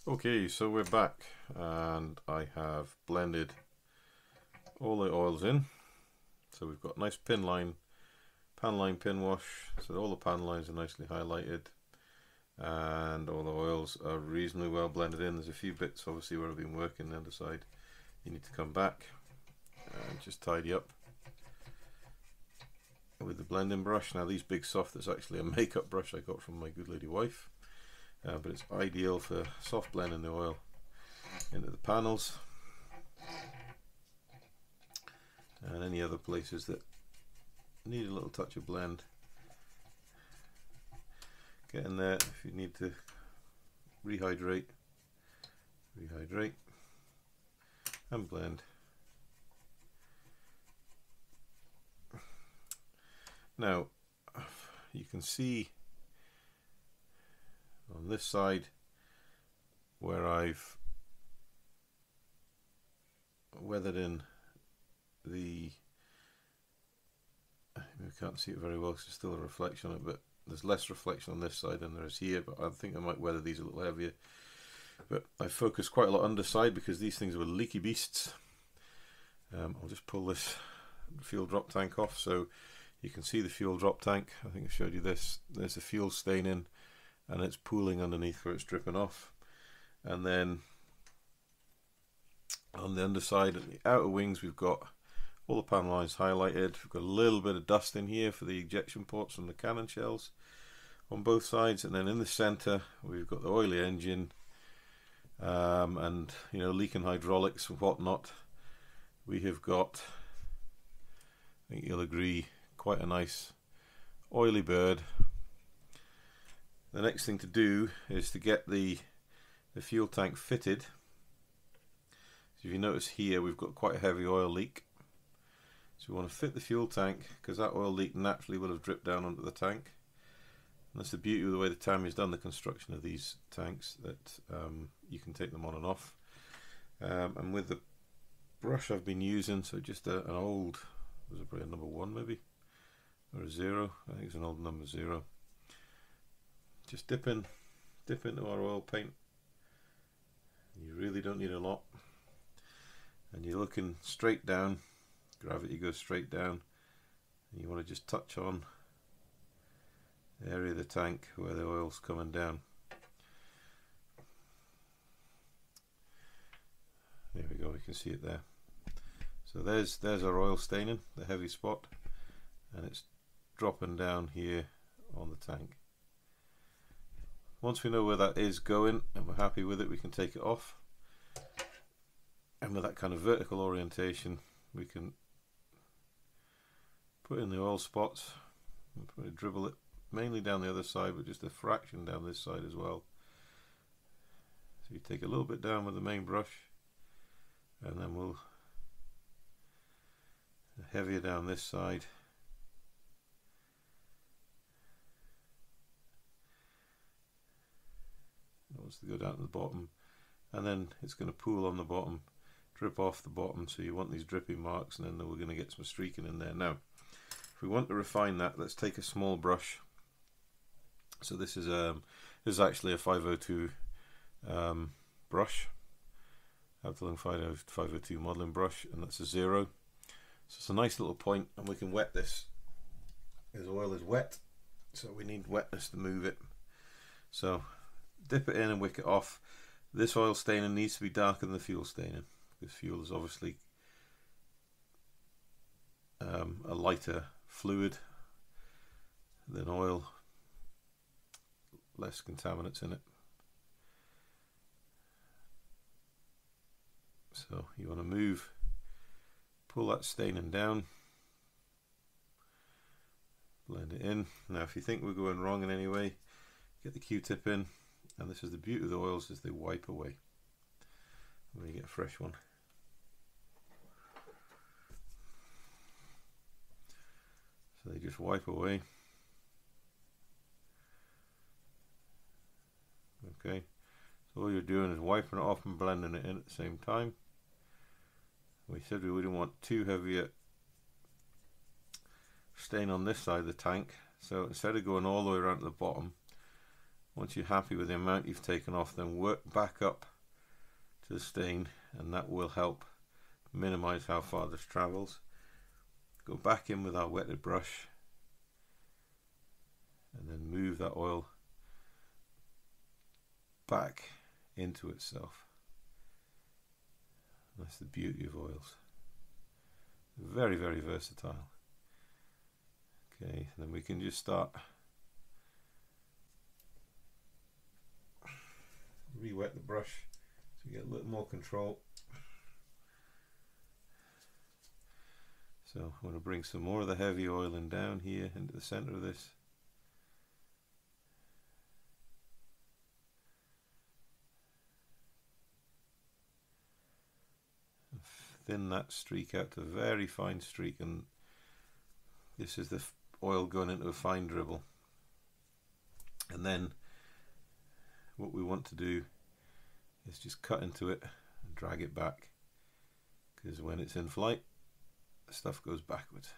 Okay, so we're back and I have blended all the oils in. So we've got nice pan line pin wash, so all the pan lines are nicely highlighted and all the oils are reasonably well blended in. There's a few bits obviously where I've been working the underside. You need to come back and just tidy up with the blending brush. Now these big soft, that's actually a makeup brush I got from my good lady wife. But it's ideal for soft blending the oil into the panels and any other places that need a little touch of blend. Get in there. If you need to rehydrate and blend. Now you can see on this side where I've weathered in the, I can't see it very well because there's still a reflection on it, but there's less reflection on this side than there is here, but I think I might weather these a little heavier. But I focus quite a lot underside because these things were leaky beasts. I'll just pull this fuel drop tank off so you can see the fuel drop tank. I think I showed you this. There's the fuel staining and it's pooling underneath where it's dripping off. And then on the underside and the outer wings we've got all the pan lines highlighted. We've got a little bit of dust in here for the ejection ports from the cannon shells on both sides, and then in the center we've got the oily engine and leaking hydraulics and whatnot. We have got, I think you'll agree, quite a nice oily bird. The next thing to do is to get the fuel tank fitted. So if you notice here we've got quite a heavy oil leak. So we want to fit the fuel tank because that oil leak naturally will have dripped down onto the tank. And that's the beauty of the way the Tammy's done the construction of these tanks, that you can take them on and off. And with the brush I've been using, so just an old, was it probably a number 1 maybe? Or a 0? I think it's an old number 0. Just dip into our oil paint. You really don't need a lot. And you're looking straight down. Gravity goes straight down. And you want to just touch on the area of the tank where the oil's coming down. There we go, we can see it there. So there's our oil staining, the heavy spot, and it's dropping down here on the tank. Once we know where that is going and we're happy with it, we can take it off. And with that kind of vertical orientation, we can put in the oil spots and probably dribble it mainly down the other side, but just a fraction down this side as well. So you take a little bit down with the main brush, and then we'll heavier down this side. Wants to go down to the bottom, and then it's going to pool on the bottom, drip off the bottom, so you want these dripping marks, and then we're going to get some streaking in there. Now if we want to refine that, let's take a small brush. So this is actually a 502 brush, Abteilung 502 modeling brush, and that's a 0. So it's a nice little point, and we can wet this. This oil is wet, so we need wetness to move it. So dip it in and wick it off. This oil staining needs to be darker than the fuel staining, because fuel is obviously a lighter fluid than oil, less contaminants in it. So you want to pull that staining down, blend it in. Now if you think we're going wrong in any way, get the Q-tip in, and this is the beauty of the oils, is they wipe away when you get a fresh one. So they just wipe away. Okay, so all you're doing is wiping it off and blending it in at the same time. We said we wouldn't want too heavy a stain on this side of the tank, so instead of going all the way around to the bottom, Once you're happy with the amount you've taken off, then work back up to the stain, and that will help minimize how far this travels. Go back in with our wetted brush and then move that oil back into itself. That's the beauty of oils. Very, very versatile. Okay, then we can just start re-wet the brush so we get a little more control. So I'm going to bring some more of the heavy oil in down here into the center of this. Thin that streak out to a very fine streak, and this is the oil going into a fine dribble. And then what we want to do is just cut into it and drag it back, because when it's in flight the stuff goes backwards.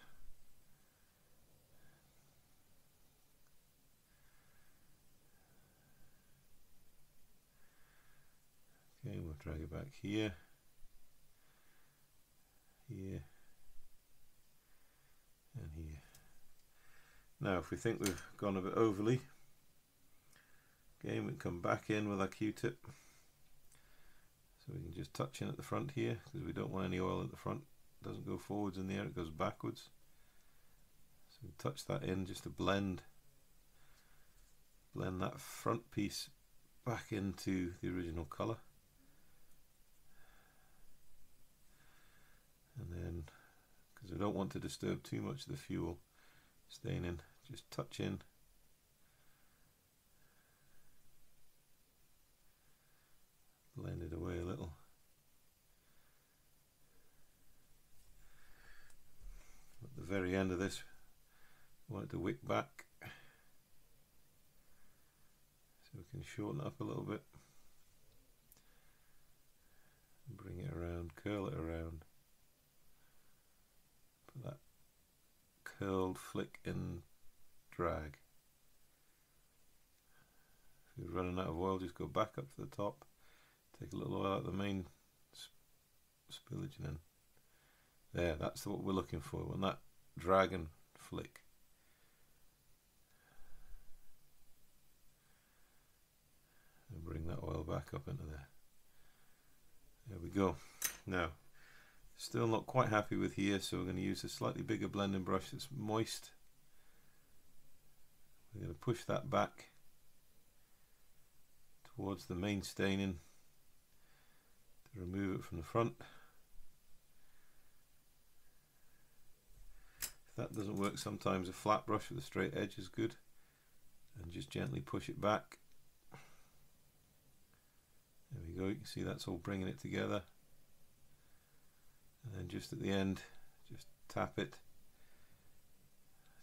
Okay, we'll drag it back here, here and here. Now if we think we've gone a bit overly, again we can come back in with our Q-tip, so we can just touch in at the front here, because we don't want any oil at the front. It doesn't go forwards in the air, it goes backwards. So we touch that in just to blend that front piece back into the original colour. And then, because we don't want to disturb too much of the fuel staining, just touch in, blend it away a little. At the very end of this, we want it to wick back, so we can shorten it up a little bit, bring it around, curl it around. That curled flick and drag. If you're running out of oil, just go back up to the top, take a little oil out of the main spillage, and then there, that's what we're looking for, when that drag and flick. And bring that oil back up into there. There we go. Now, still not quite happy with here, so we're going to use a slightly bigger blending brush that's moist. We're going to push that back towards the main staining to remove it from the front. If that doesn't work, sometimes a flat brush with a straight edge is good, and just gently push it back. There we go, you can see that's all bringing it together. And then just at the end, just tap it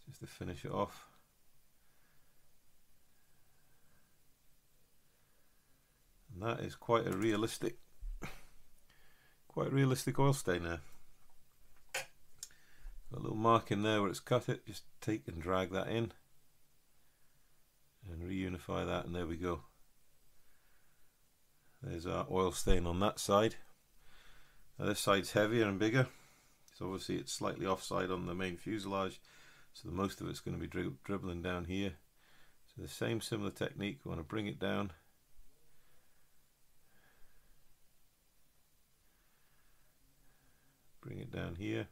just to finish it off. And that is quite a realistic oil stain there. Got a little mark in there where it's cut it, just take and drag that in and reunify that, and there we go. There's our oil stain on that side. Now this side's heavier and bigger, so obviously it's slightly offside on the main fuselage, so the most of it's going to be dribbling down here. So the same similar technique, we want to bring it down, bring it down here.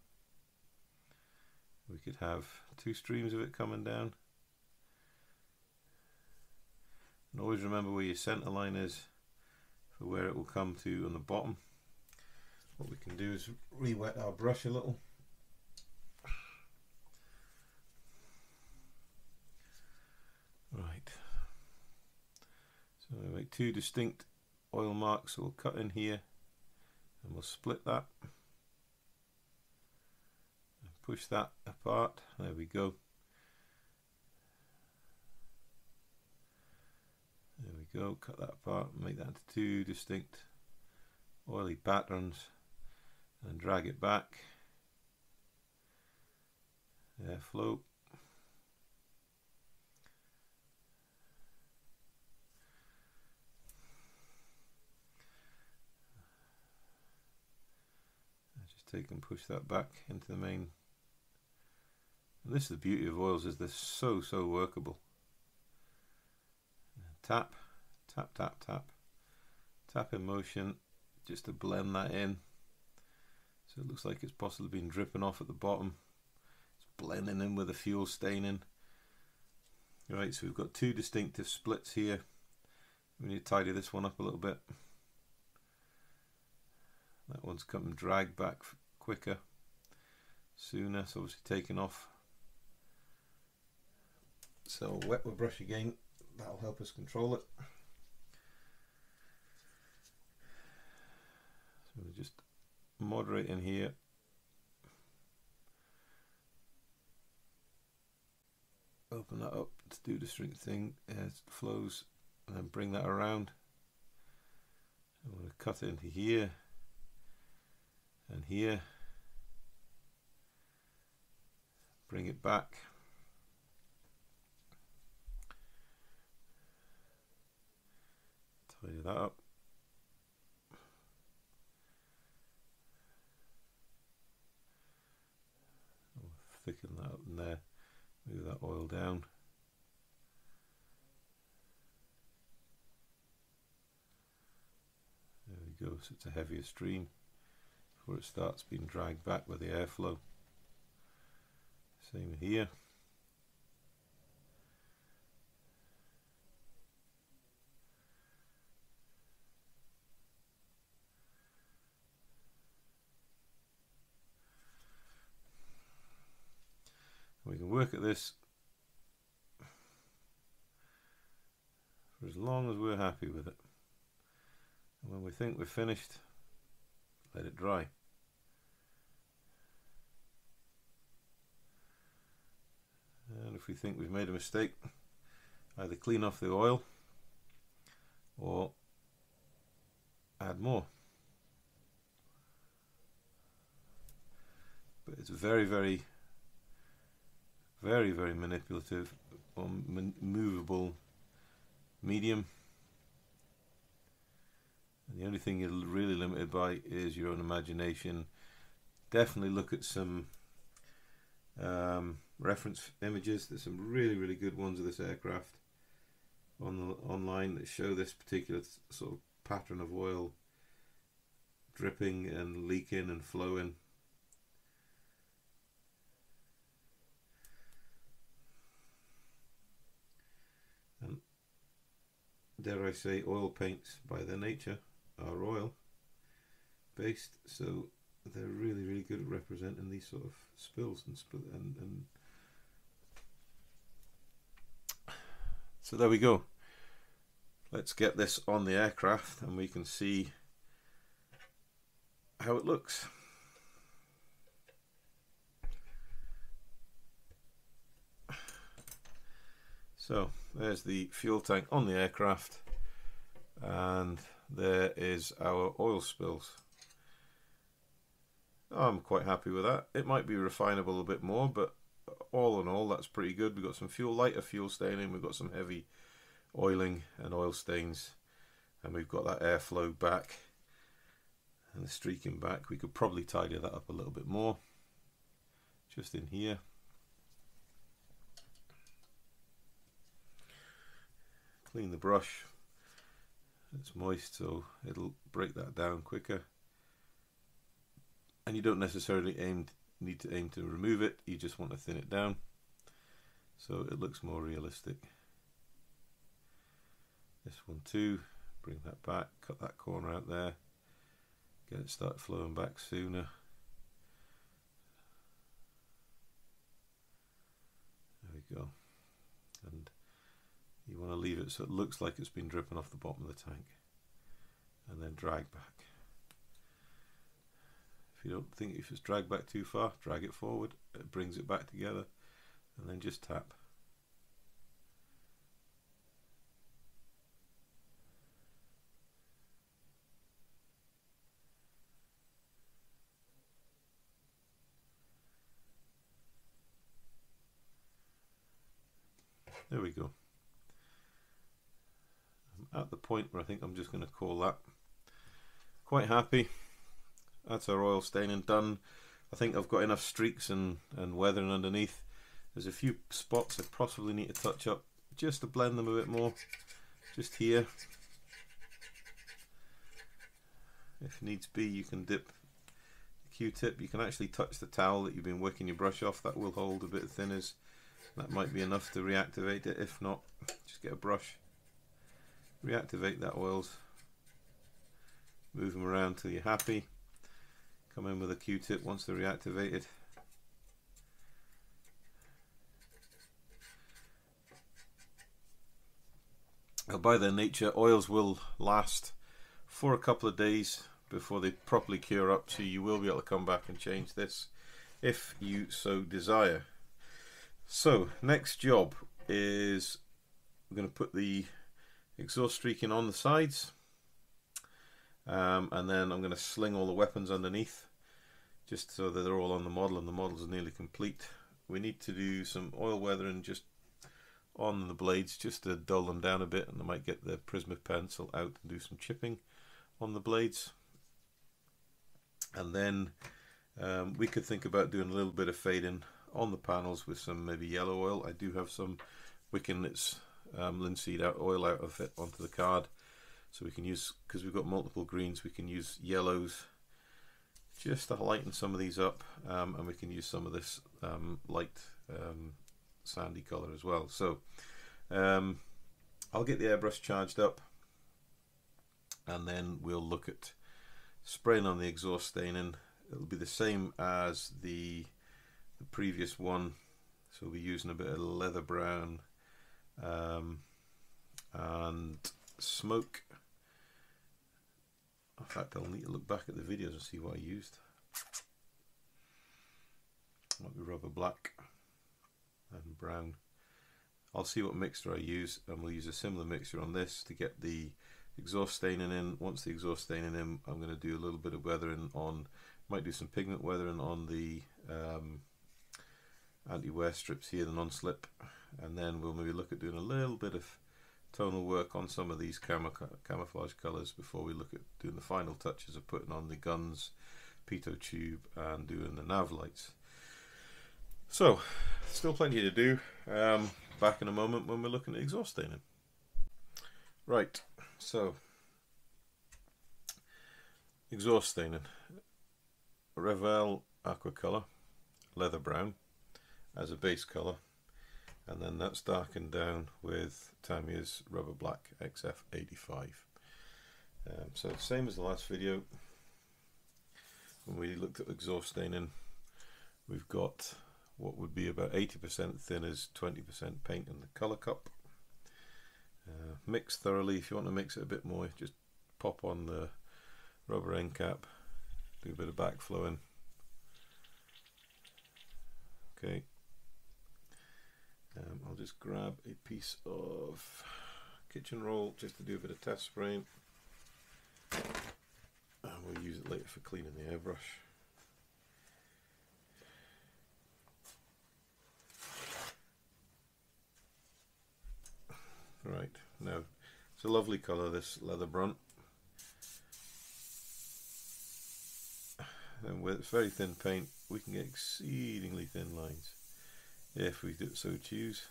We could have two streams of it coming down, and always remember where your center line is for where it will come to on the bottom. What we can do is re-wet our brush a little. Right, so we make two distinct oil marks, so we'll cut in here and we'll split that and push that apart. There we go. There we go, cut that apart and make that into two distinct oily patterns, and drag it back, airflow, take and push that back into the main. And this is the beauty of oils, is they're so workable. Tap, tap, tap, tap, tap in motion, just to blend that in. So it looks like it's possibly been dripping off at the bottom. It's blending in with the fuel staining. Right, so we've got two distinctive splits here. We need to tidy this one up a little bit. That one's come dragged back quicker, sooner, so obviously taking off. So wet with brush again, that'll help us control it. So we're just moderate in here. Open that up to do the string thing as it flows, and then bring that around. I'm going to cut into here and here. Bring it back. Tidy that up. Thicken that up in there. Move that oil down. There we go, so it's a heavier stream before it starts being dragged back with the airflow. Same here. We can work at this for as long as we're happy with it. And when we think we're finished, let it dry. And if we think we've made a mistake, either clean off the oil or add more. But it's very manipulative or movable medium, and the only thing you're really limited by is your own imagination. Definitely look at some reference images. There's some really good ones of this aircraft online that show this particular sort of pattern of oil dripping and leaking and flowing. And dare I say, oil paints by their nature are oil based, so they're really good at representing these sort of spills and so there we go. Let's get this on the aircraft and we can see how it looks. So there's the fuel tank on the aircraft, and there is our oil spills. I'm quite happy with that. It might be refinable a bit more, but all in all that's pretty good. We've got some lighter fuel staining, we've got some heavy oiling and oil stains, and we've got that airflow back and the streaking back. We could probably tidy that up a little bit more just in here. Clean the brush. It's moist, so it'll break that down quicker, and you don't necessarily need to aim to remove it, you just want to thin it down so it looks more realistic. This one too, bring that back, cut that corner out there, get it start flowing back sooner. There we go. And you want to leave it so it looks like it's been dripping off the bottom of the tank, and then drag back. If you don't think if it's dragged back too far, drag it forward, it brings it back together, and then just tap. There we go. I'm at the point where I think I'm just going to call that. Quite happy. That's our oil staining done. I think I've got enough streaks and weathering underneath. There's a few spots I possibly need to touch up just to blend them a bit more. Just here. If needs be, you can dip the Q-tip. You can actually touch the towel that you've been wicking your brush off. That will hold a bit of thinners. That might be enough to reactivate it. If not, just get a brush. Reactivate that oils. Move them around till you're happy. Come in with a Q-tip once they're reactivated. Now, by their nature, oils will last for a couple of days before they properly cure up, so you will be able to come back and change this if you so desire. So next job is we're going to put the exhaust streaking on the sides, and then I'm going to sling all the weapons underneath just so that they're all on the model, and the model's nearly complete. We need to do some oil weathering just on the blades just to dull them down a bit, and I might get the Prisma pencil out and do some chipping on the blades. And then we could think about doing a little bit of fading on the panels with some maybe yellow oil. I do have some wicking its linseed oil out of it onto the card, so we can use, because we've got multiple greens, we can use yellows just to lighten some of these up, and we can use some of this light sandy color as well. So I'll get the airbrush charged up, and then we'll look at spraying on the exhaust staining. It'll be the same as the previous one, so we'll be using a bit of leather brown and smoke. In fact, I'll need to look back at the videos and see what I used. Might be rubber black and brown. I'll see what mixture I use, and we'll use a similar mixture on this to get the exhaust staining in. Once the exhaust staining in, I'm going to do a little bit of weathering on, might do some pigment weathering on the anti-wear strips here, the non-slip, and then we'll maybe look at doing a little bit of tonal work on some of these camouflage colors before we look at doing the final touches of putting on the guns, pitot tube, and doing the nav lights. So still plenty to do. Back in a moment when we're looking at exhaust staining. Right, so exhaust staining, Revell aqua color, leather brown as a base color, and then that's darkened down with Tamiya's rubber black XF85. So same as the last video. When we looked at exhaust staining, we've got what would be about 80% thinners, 20% paint in the color cup. Mix thoroughly. If you want to mix it a bit more, just pop on the rubber end cap, do a bit of backflowing. Okay. I'll just grab a piece of kitchen roll just to do a bit of test spraying, and we'll use it later for cleaning the airbrush. Right, now it's a lovely colour, this leather brunt, and with very thin paint we can get exceedingly thin lines if we do so choose.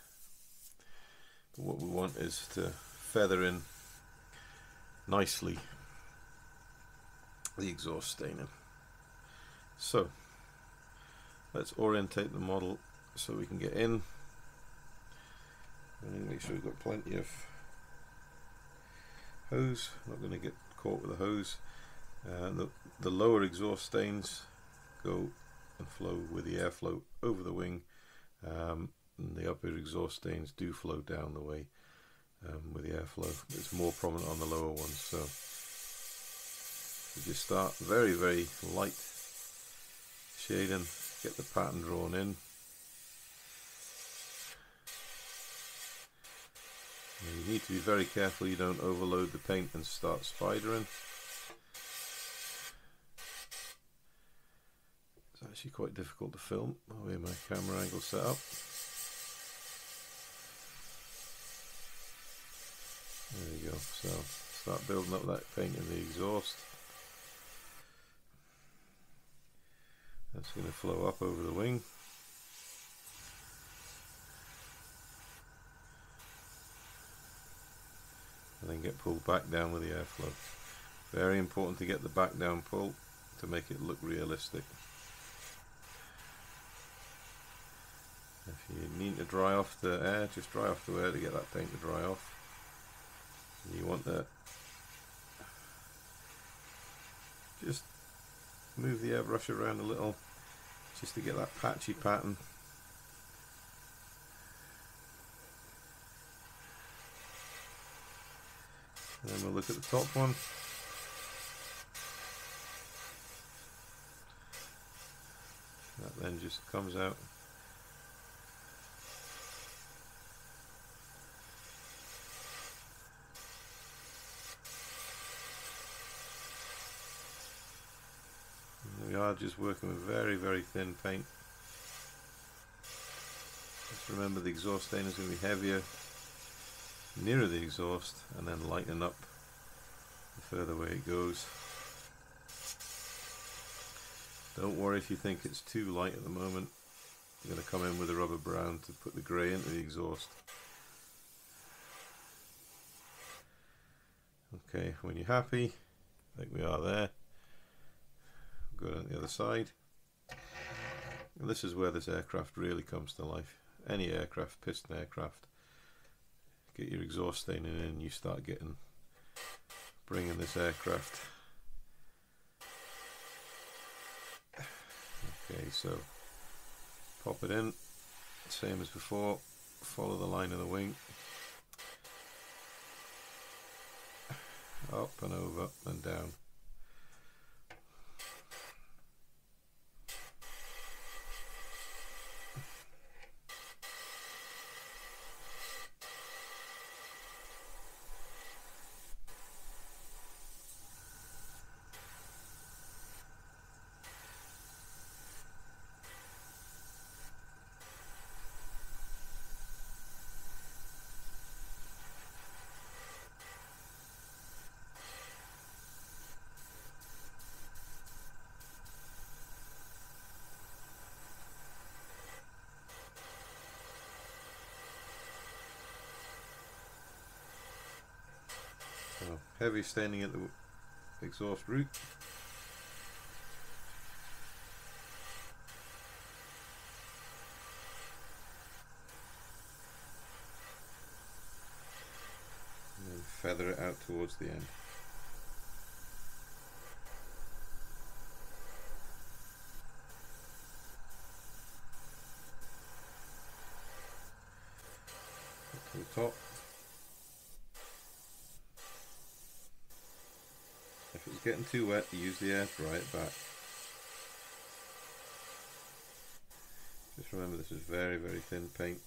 But what we want is to feather in nicely the exhaust staining. So let's orientate the model so we can get in. And make sure we've got plenty of hose, not going to get caught with a hose. The lower exhaust stains go and flow with the airflow over the wing, and the upper exhaust stains do flow down the way with the airflow. It's more prominent on the lower ones, so we just start very, very light shading, get the pattern drawn in. You need to be very careful you don't overload the paint and start spidering. It's actually quite difficult to film the way my camera angle set up. There you go. So start building up that paint in the exhaust. That's going to flow up over the wing. And then get pulled back down with the airflow. Very important to get the back down pull to make it look realistic. If you need to dry off the air, just dry off the air to get that paint to dry off. And you want to just move the airbrush around a little just to get that patchy pattern. And then we'll look at the top one. That then just comes out. And we are just working with very, very thin paint. Just remember the exhaust stain is going to be heavier nearer the exhaust, and then lighten up the further away it goes. Don't worry if you think it's too light at the moment. You're going to come in with a rubber brown to put the grey into the exhaust. Okay, when you're happy, I think we are there. Go on the other side. And this is where this aircraft really comes to life. Any aircraft, piston aircraft, get your exhaust staining in, you start bringing this aircraft. Okay, so pop it in, same as before, follow the line of the wing, up and over and down. So heavy staining at the exhaust root. And then feather it out towards the end. Up to the top. If it's getting too wet, you use the air to dry it back. Just remember this is very, very thin paint.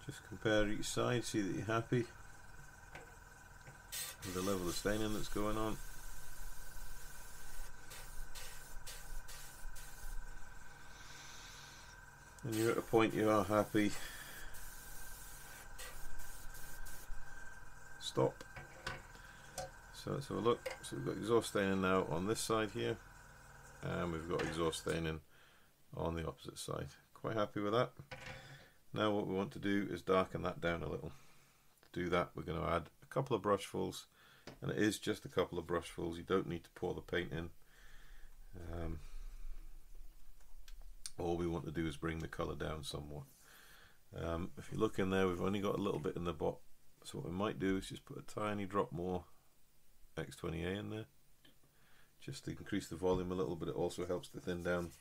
Just compare each side, see that you're happy with the level of staining that's going on. When you're at a point you are happy, stop. So let's have a look. So we've got exhaust staining now on this side here, and we've got exhaust staining on the opposite side. Quite happy with that. Now what we want to do is darken that down a little. To do that, we're going to add a couple of brushfuls, and it is just a couple of brushfuls. You don't need to pour the paint in. All we want to do is bring the colour down somewhat. If you look in there, we've only got a little bit in the bottom, so what we might do is just put a tiny drop more X20A in there, just to increase the volume a little, but it also helps to thin down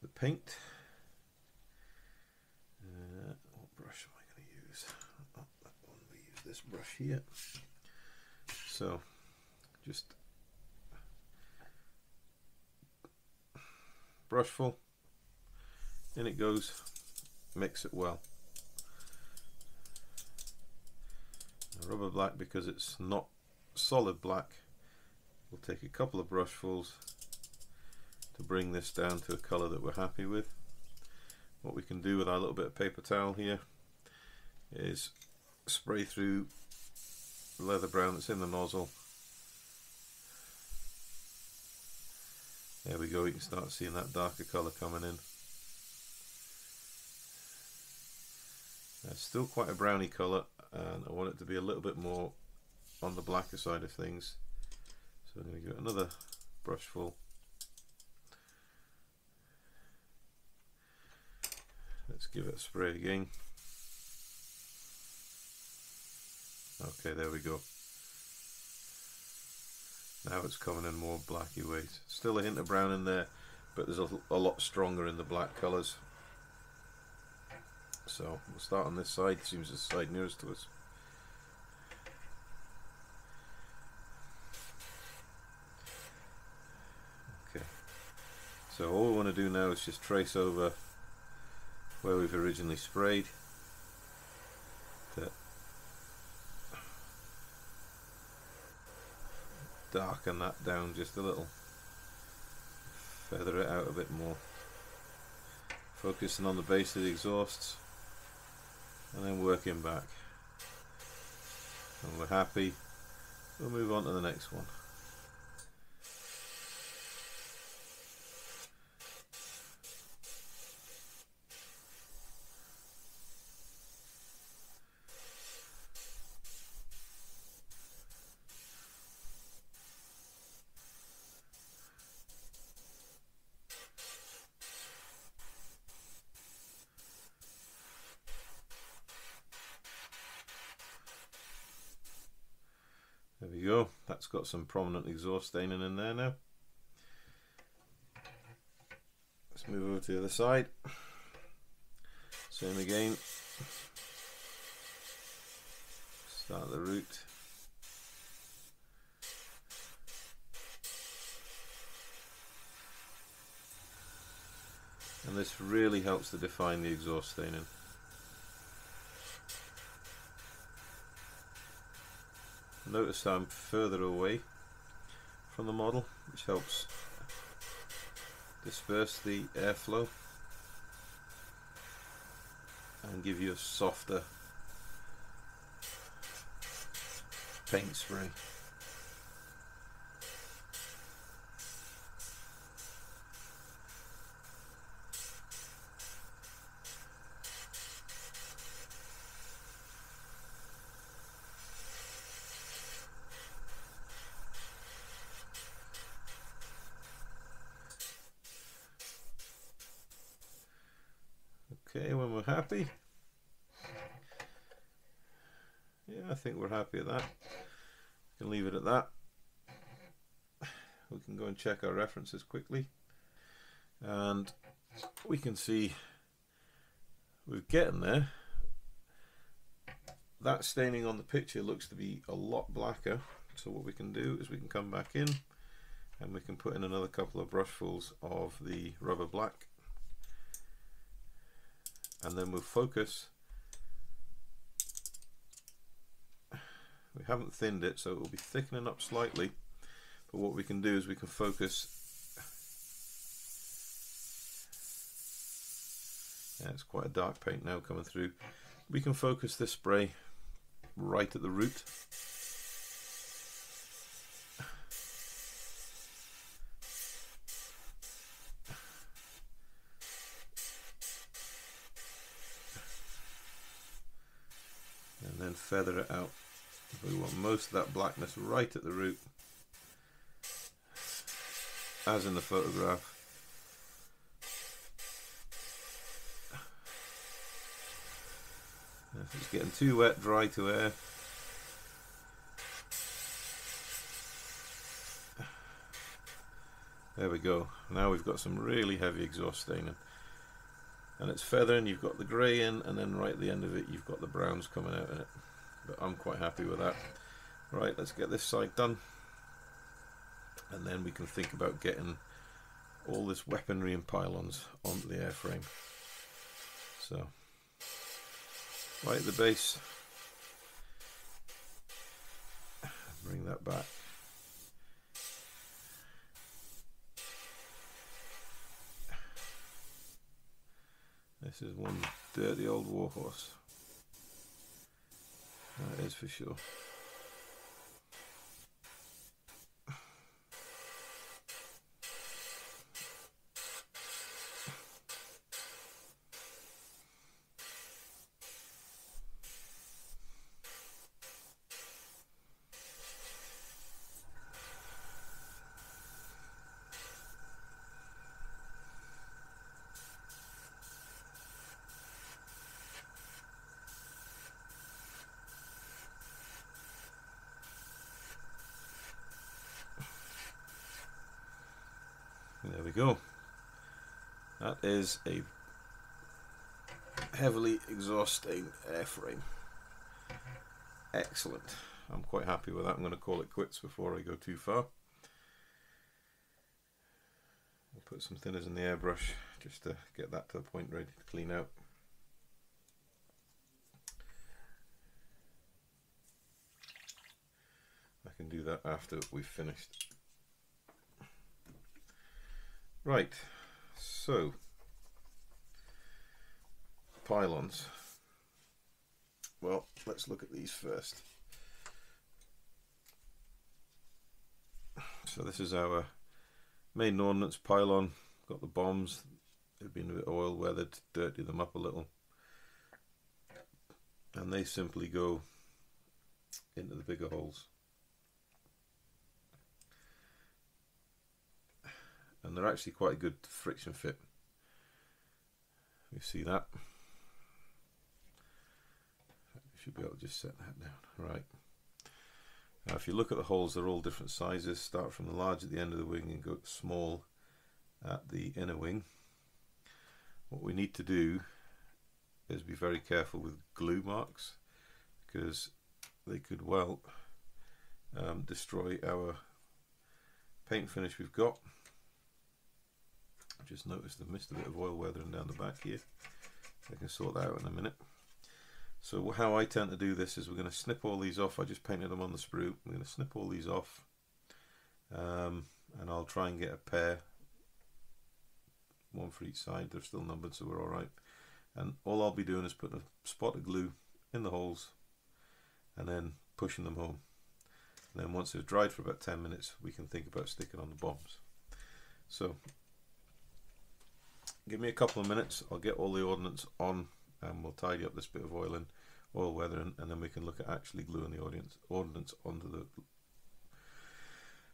the paint. What brush am I going to use? Oh, that one. We use this brush here. So just brushful, In it goes, mix it well. Rubber black, because it's not solid black, we'll take a couple of brushfuls to bring this down to a colour that we're happy with. What we can do with our little bit of paper towel here is spray through the leather brown that's in the nozzle. There we go, you can start seeing that darker colour coming in. It's still quite a browny colour, and I want it to be a little bit more on the blacker side of things. So I'm going to give it another brushful. Let's give it a spray again. Okay, there we go. Now it's coming in more blacky ways. Still a hint of brown in there, but there's a lot stronger in the black colours. So we'll start on this side, seems the side nearest to us. Okay, so all we want to do now is just trace over where we've originally sprayed to darken that down just a little, feather it out a bit more, focusing on the base of the exhausts and then working back. When we're happy, we'll move on to the next one. There we go, that's got some prominent exhaust staining in there now. Let's move over to the other side. Same again. Start at the root. And this really helps to define the exhaust staining. Notice I'm further away from the model, which helps disperse the airflow and give you a softer paint spray. Okay, when we're happy, yeah, I think we're happy at that. We can leave it at that. We can go and check our references quickly, and we can see we're getting there. That staining on the picture looks to be a lot blacker, so what we can do is we can come back in and we can put in another couple of brushfuls of the rubber black, and then we'll focus. We haven't thinned it, so it will be thickening up slightly, but what we can do is we can focus. Yeah, it's quite a dark paint now coming through. We can focus this spray right at the root. And then feather it out. We want most of that blackness right at the root, as in the photograph. If it's getting too wet, dry to air. There we go. Now we've got some really heavy exhaust staining. And it's feathering, you've got the grey in, and then right at the end of it you've got the browns coming out in it. But I'm quite happy with that. Right, let's get this side done. And then we can think about getting all this weaponry and pylons onto the airframe. So right at the base, bring that back. This is one dirty old warhorse. That is for sure. There we go. That is a heavily exhaust stained airframe. Excellent. I'm quite happy with that. I'm going to call it quits before I go too far. I'll put some thinners in the airbrush just to get that to the point ready to clean out. I can do that after we've finished. Right, so pylons. Well, let's look at these first. So this is our main ordnance pylon. Got the bombs. They've been a bit oil weathered, dirty them up a little, and they simply go into the bigger holes. And they're actually quite a good friction fit. You see that? Should be able to just set that down. Right. Now if you look at the holes, they're all different sizes. Start from the large at the end of the wing and go to small at the inner wing. What we need to do is be very careful with glue marks, because they could well destroy our paint finish we've got. Just noticed I've missed a bit of oil weathering down the back here. I can sort that out in a minute. So how I tend to do this is we're going to snip all these off. I just painted them on the sprue. I'm going to snip all these off, and I'll try and get a pair, one for each side. They're still numbered, so we're alright. And all I'll be doing is putting a spot of glue in the holes and then pushing them home. And then once they've dried for about 10 minutes, we can think about sticking on the bombs. So give me a couple of minutes, I'll get all the ordnance on and we'll tidy up this bit of oil weathering, and then we can look at actually gluing the ordnance onto the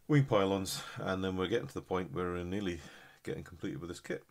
wing pylons, and then we're getting to the point where we're nearly getting completed with this kit.